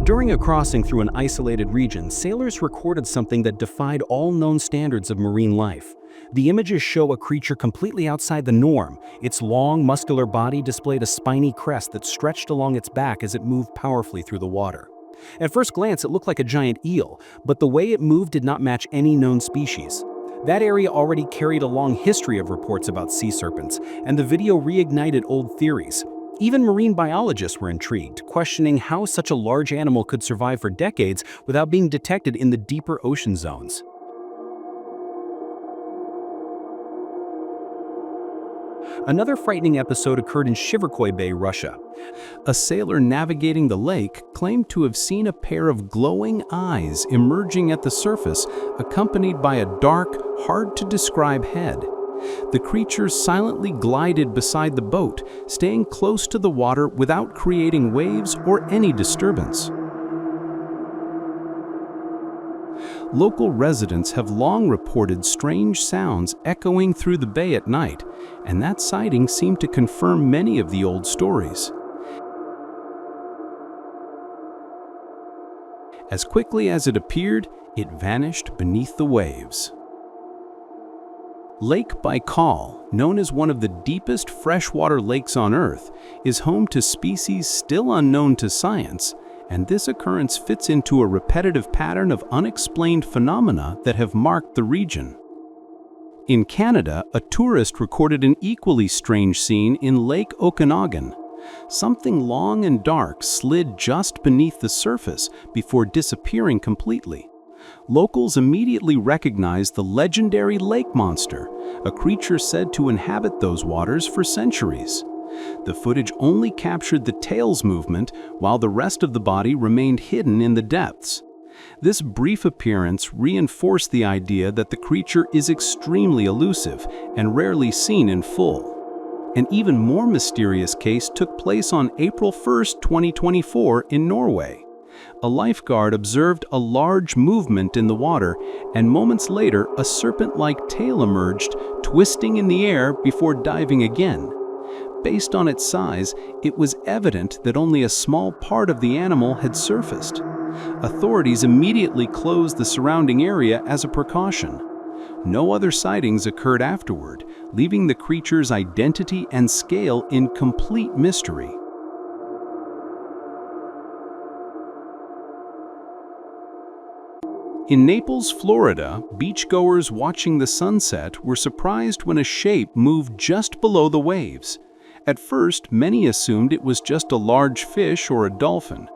During a crossing through an isolated region, sailors recorded something that defied all known standards of marine life. The images show a creature completely outside the norm. Its long, muscular body displayed a spiny crest that stretched along its back as it moved powerfully through the water. At first glance, it looked like a giant eel, but the way it moved did not match any known species. That area already carried a long history of reports about sea serpents, and the video reignited old theories. Even marine biologists were intrigued, questioning how such a large animal could survive for decades without being detected in the deeper ocean zones. Another frightening episode occurred in Shivero Bay, Russia. A sailor navigating the lake claimed to have seen a pair of glowing eyes emerging at the surface, accompanied by a dark, hard-to-describe head. The creature silently glided beside the boat, staying close to the water without creating waves or any disturbance. Local residents have long reported strange sounds echoing through the bay at night, and that sighting seemed to confirm many of the old stories. As quickly as it appeared, it vanished beneath the waves. Lake Baikal, known as one of the deepest freshwater lakes on Earth, is home to species still unknown to science, and this occurrence fits into a repetitive pattern of unexplained phenomena that have marked the region. In Canada, a tourist recorded an equally strange scene in Lake Okanagan. Something long and dark slid just beneath the surface before disappearing completely. Locals immediately recognized the legendary lake monster, a creature said to inhabit those waters for centuries. The footage only captured the tail's movement, while the rest of the body remained hidden in the depths. This brief appearance reinforced the idea that the creature is extremely elusive and rarely seen in full. An even more mysterious case took place on April 1, 2024 in Norway. A lifeguard observed a large movement in the water, and moments later a serpent-like tail emerged, twisting in the air before diving again. Based on its size, it was evident that only a small part of the animal had surfaced. Authorities immediately closed the surrounding area as a precaution. No other sightings occurred afterward, leaving the creature's identity and scale in complete mystery. In Naples, Florida, beachgoers watching the sunset were surprised when a shape moved just below the waves. At first, many assumed it was just a large fish or a dolphin.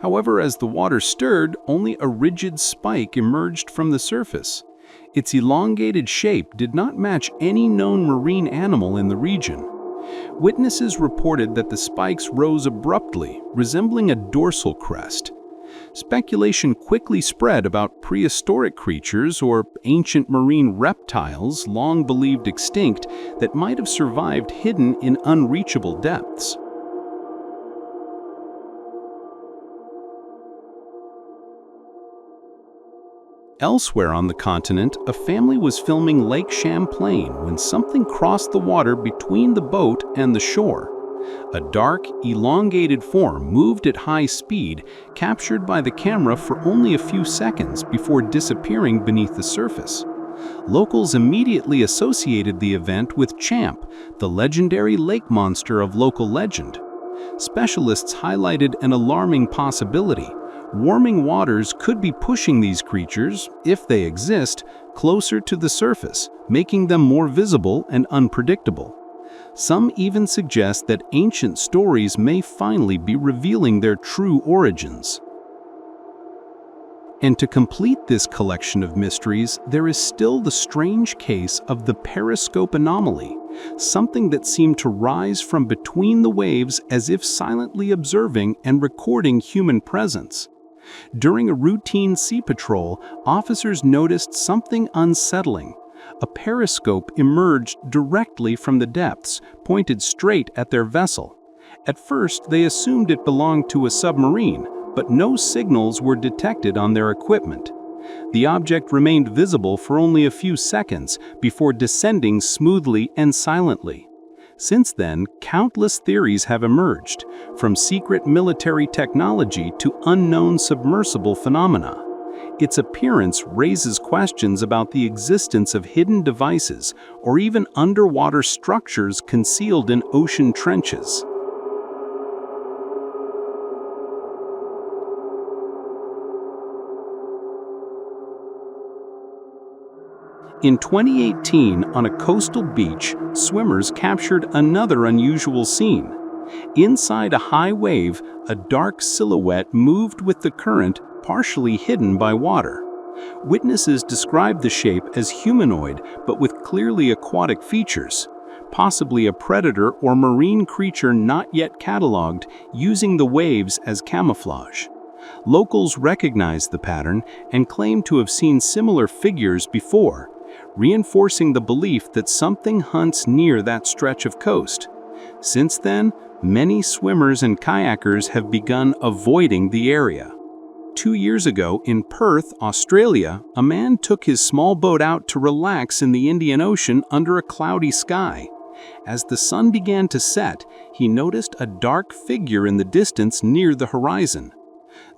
However, as the water stirred, only a rigid spike emerged from the surface. Its elongated shape did not match any known marine animal in the region. Witnesses reported that the spikes rose abruptly, resembling a dorsal crest. Speculation quickly spread about prehistoric creatures or ancient marine reptiles long believed extinct that might have survived hidden in unreachable depths. Elsewhere on the continent, a family was filming Lake Champlain when something crossed the water between the boat and the shore. A dark, elongated form moved at high speed, captured by the camera for only a few seconds before disappearing beneath the surface. Locals immediately associated the event with Champ, the legendary lake monster of local legend. Specialists highlighted an alarming possibility. Warming waters could be pushing these creatures, if they exist, closer to the surface, making them more visible and unpredictable. Some even suggest that ancient stories may finally be revealing their true origins. And to complete this collection of mysteries, there is still the strange case of the Periscope anomaly, something that seemed to rise from between the waves as if silently observing and recording human presence. During a routine sea patrol, officers noticed something unsettling. A periscope emerged directly from the depths, pointed straight at their vessel. At first, they assumed it belonged to a submarine, but no signals were detected on their equipment. The object remained visible for only a few seconds before descending smoothly and silently. Since then, countless theories have emerged, from secret military technology to unknown submersible phenomena. Its appearance raises questions about the existence of hidden devices or even underwater structures concealed in ocean trenches. In 2018, on a coastal beach, swimmers captured another unusual scene. Inside a high wave, a dark silhouette moved with the current, partially hidden by water. Witnesses described the shape as humanoid, but with clearly aquatic features, possibly a predator or marine creature not yet cataloged, using the waves as camouflage. Locals recognized the pattern and claimed to have seen similar figures before, reinforcing the belief that something hunts near that stretch of coast. Since then, many swimmers and kayakers have begun avoiding the area. 2 years ago, in Perth, Australia, a man took his small boat out to relax in the Indian Ocean under a cloudy sky. As the sun began to set, he noticed a dark figure in the distance near the horizon.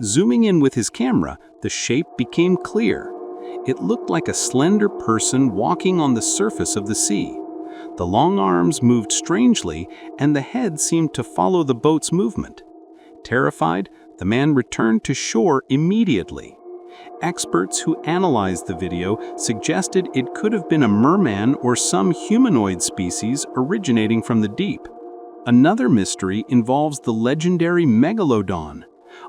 Zooming in with his camera, the shape became clear. It looked like a slender person walking on the surface of the sea. The long arms moved strangely, and the head seemed to follow the boat's movement. Terrified, the man returned to shore immediately. Experts who analyzed the video suggested it could have been a merman or some humanoid species originating from the deep. Another mystery involves the legendary Megalodon.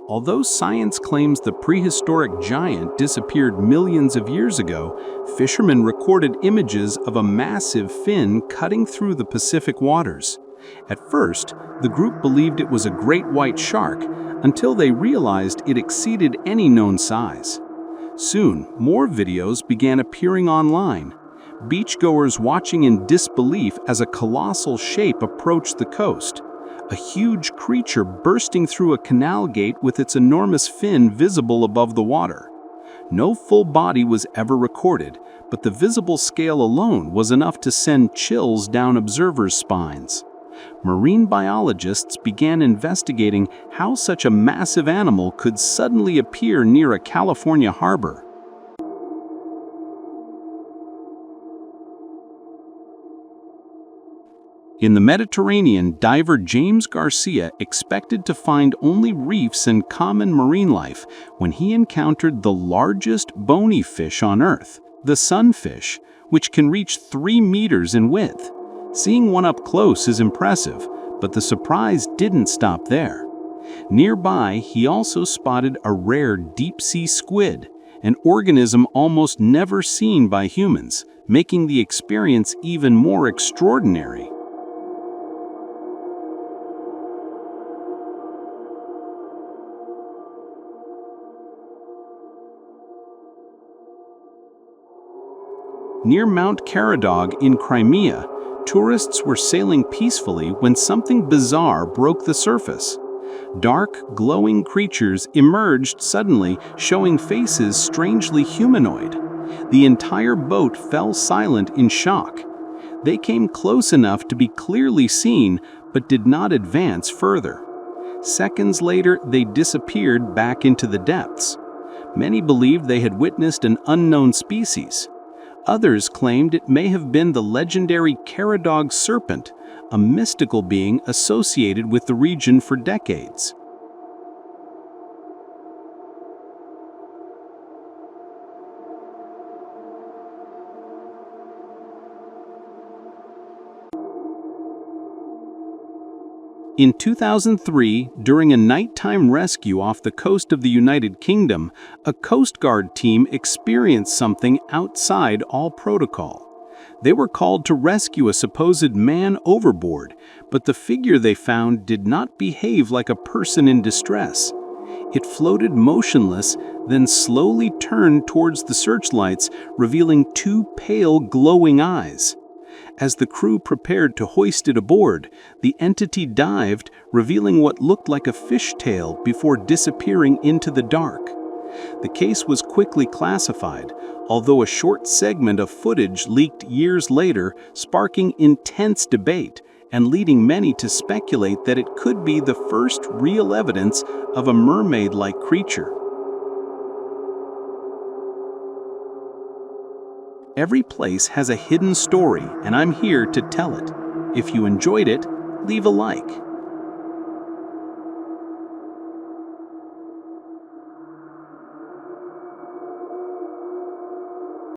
Although science claims the prehistoric giant disappeared millions of years ago, fishermen recorded images of a massive fin cutting through the Pacific waters. At first, the group believed it was a great white shark, until they realized it exceeded any known size. Soon, more videos began appearing online. Beachgoers watching in disbelief as a colossal shape approached the coast. A huge creature bursting through a canal gate with its enormous fin visible above the water. No full body was ever recorded, but the visible scale alone was enough to send chills down observers' spines. Marine biologists began investigating how such a massive animal could suddenly appear near a California harbor. In the Mediterranean, diver James Garcia expected to find only reefs and common marine life when he encountered the largest bony fish on Earth, the sunfish, which can reach 3 meters in width. Seeing one up close is impressive, but the surprise didn't stop there. Nearby, he also spotted a rare deep-sea squid, an organism almost never seen by humans, making the experience even more extraordinary. Near Mount Keradog in Crimea, tourists were sailing peacefully when something bizarre broke the surface. Dark, glowing creatures emerged suddenly, showing faces strangely humanoid. The entire boat fell silent in shock. They came close enough to be clearly seen, but did not advance further. Seconds later, they disappeared back into the depths. Many believed they had witnessed an unknown species. Others claimed it may have been the legendary Keradog serpent, a mystical being associated with the region for decades. In 2003, during a nighttime rescue off the coast of the United Kingdom, a Coast Guard team experienced something outside all protocol. They were called to rescue a supposed man overboard, but the figure they found did not behave like a person in distress. It floated motionless, then slowly turned towards the searchlights, revealing 2 pale, glowing eyes. As the crew prepared to hoist it aboard, the entity dived, revealing what looked like a fishtail before disappearing into the dark. The case was quickly classified, although a short segment of footage leaked years later, sparking intense debate, and leading many to speculate that it could be the first real evidence of a mermaid-like creature. Every place has a hidden story, and I'm here to tell it. If you enjoyed it, leave a like.